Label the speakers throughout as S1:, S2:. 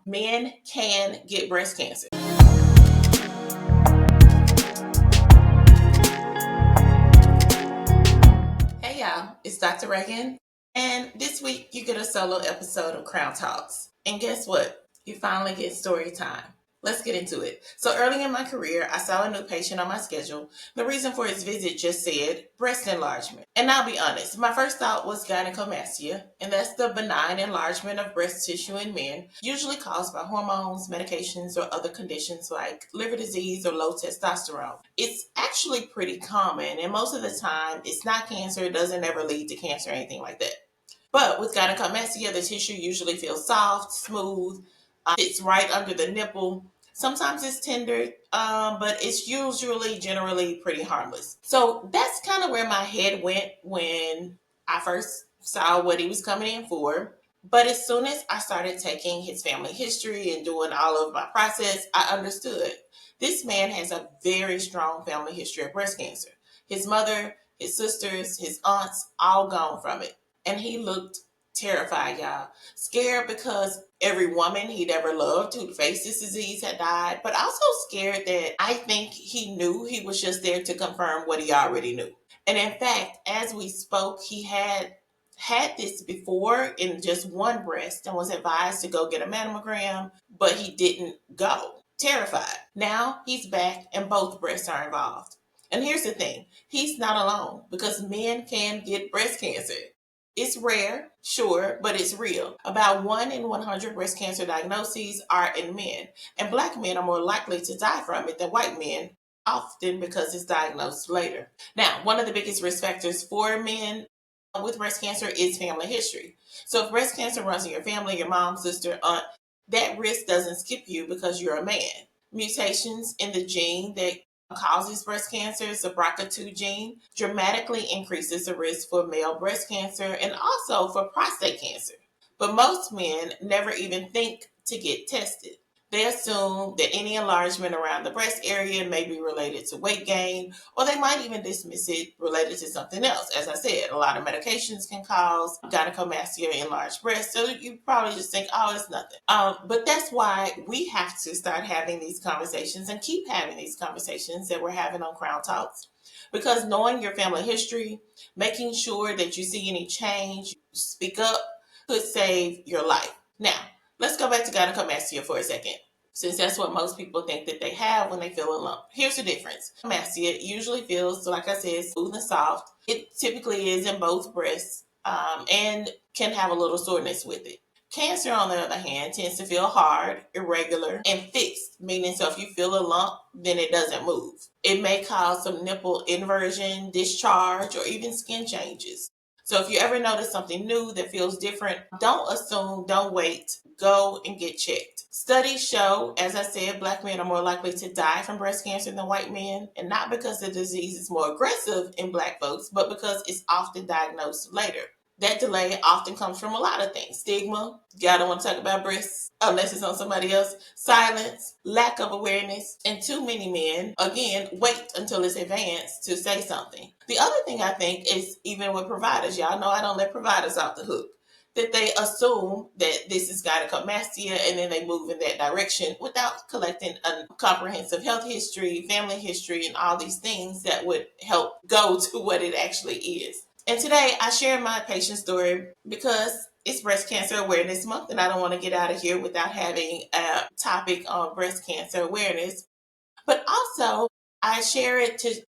S1: Men can get breast cancer. Hey y'all, it's Dr. Reagan. And this week you get a solo episode of CRxOWN Talks. And guess what? You finally get story time. Let's get into it. So early in my career, I saw a new patient on my schedule. The reason for his visit just said breast enlargement. And I'll be honest, my first thought was gynecomastia, and that's the benign enlargement of breast tissue in men, usually caused by hormones, medications, or other conditions like liver disease or low testosterone. It's actually pretty common, and most of the time, it's not cancer. It doesn't ever lead to cancer or anything like that. But with gynecomastia, the tissue usually feels soft, smooth, it's right under the nipple. Sometimes it's tender, but it's usually generally pretty harmless. So that's kind of where my head went when I first saw what he was coming in for. But as soon as I started taking his family history and doing all of my process, I understood this man has a very strong family history of breast cancer. His mother, his sisters, his aunts, all gone from it. And he looked terrified, y'all. Scared because every woman he'd ever loved who faced this disease had died, but also scared that I think he knew he was just there to confirm what he already knew. And in fact, as we spoke, he had this before in just one breast and was advised to go get a mammogram, but he didn't go. Terrified. Now he's back and both breasts are involved. And here's the thing, he's not alone because men can get breast cancer. It's rare, sure, but it's real. About 1 in 100 breast cancer diagnoses are in men, and Black men are more likely to die from it than white men, often because it's diagnosed later. Now, one of the biggest risk factors for men with breast cancer is family history. So if breast cancer runs in your family, your mom, sister, aunt, that risk doesn't skip you because you're a man. Mutations in the gene that causes breast cancer, the BRCA2 gene, dramatically increases the risk for male breast cancer and also for prostate cancer. But most men never even think to get tested. They assume that any enlargement around the breast area may be related to weight gain, or they might even dismiss it related to something else. As I said, a lot of medications can cause gynecomastia, enlarged breast, so you probably just think, oh, it's nothing. But that's why we have to start having these conversations and keep having these conversations that we're having on CRxOWN Talks. Because knowing your family history, making sure that you see any change, speak up, could save your life. Now, let's go back to gynecomastia for a second, since that's what most people think that they have when they feel a lump. Here's the difference. Gynecomastia usually feels, like I said, smooth and soft. It typically is in both breasts and can have a little soreness with it. Cancer, on the other hand, tends to feel hard, irregular, and fixed, meaning so if you feel a lump, then it doesn't move. It may cause some nipple inversion, discharge, or even skin changes. So if you ever notice something new that feels different, don't assume, don't wait, go and get checked. Studies show, as I said, Black men are more likely to die from breast cancer than white men, and not because the disease is more aggressive in Black folks, but because it's often diagnosed later. That delay often comes from a lot of things. Stigma, y'all don't want to talk about breasts unless it's on somebody else. Silence, lack of awareness, and too many men, again, wait until it's advanced to say something. The other thing I think is even with providers, y'all know I don't let providers off the hook, that they assume that this is gynecomastia and then they move in that direction without collecting a comprehensive health history, family history, and all these things that would help go to what it actually is. And today I share my patient story because it's Breast Cancer Awareness Month, and I don't want to get out of here without having a topic on breast cancer awareness. But also, I share it to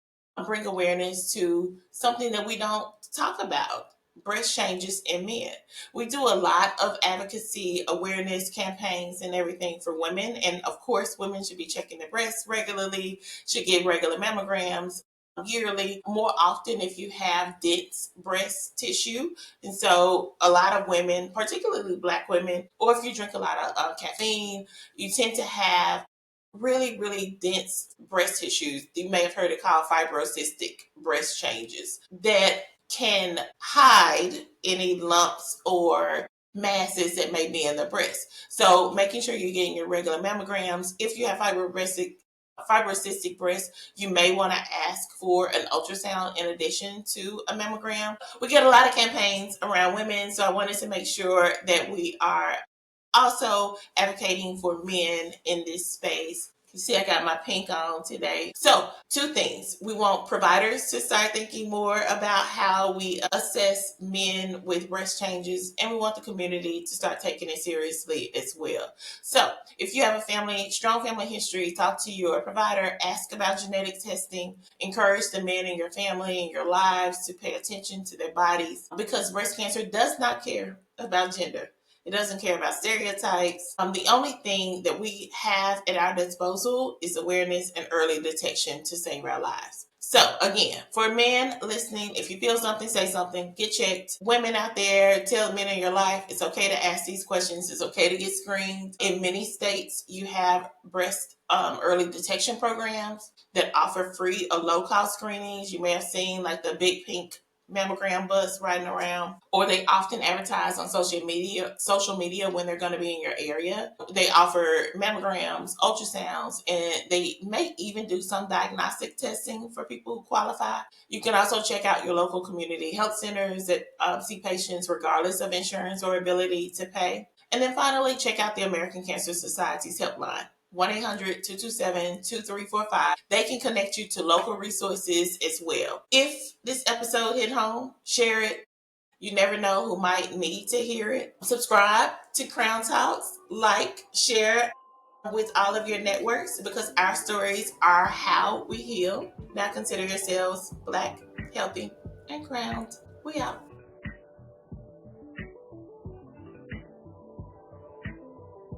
S1: bring awareness to something that we don't talk about, breast changes in men. We do a lot of advocacy, awareness campaigns and everything for women. And of course, women should be checking their breasts regularly, should get regular mammograms yearly, more often if you have dense breast tissue. And so a lot of women, particularly Black women, or if you drink a lot of caffeine, you tend to have really, really dense breast tissues. You may have heard it called fibrocystic breast changes that can hide any lumps or masses that may be in the breast. So making sure you're getting your regular mammograms. If you have fibrocystic breast, you may want to ask for an ultrasound in addition to a mammogram. We get a lot of campaigns around women, so I wanted to make sure that we are also advocating for men in this space. You see, I got my pink on today. So, two things. We want providers to start thinking more about how we assess men with breast changes, and we want the community to start taking it seriously as well. So, if you have a strong family history, talk to your provider, ask about genetic testing, encourage the men in your family and your lives to pay attention to their bodies, because breast cancer does not care about gender. It doesn't care about stereotypes. The only thing that we have at our disposal is awareness and early detection to save our lives. So again, for men listening, if you feel something, say something, get checked. Women out there, tell men in your life, it's okay to ask these questions. It's okay to get screened. In many states, you have breast early detection programs that offer free or low-cost screenings. You may have seen like the big pink mammogram bus riding around, or they often advertise on social media when they're going to be in your area. They offer mammograms, ultrasounds, and they may even do some diagnostic testing for people who qualify. You can also check out your local community health centers that see patients regardless of insurance or ability to pay. And then finally, check out the American Cancer Society's helpline, 1-800-227-2345. They can connect you to local resources as well. If this episode hit home, share it. You never know who might need to hear it. Subscribe to CRxOWN Talks, like, share with all of your networks, because our stories are how we heal. Now consider yourselves Black, healthy, and crowned. We out.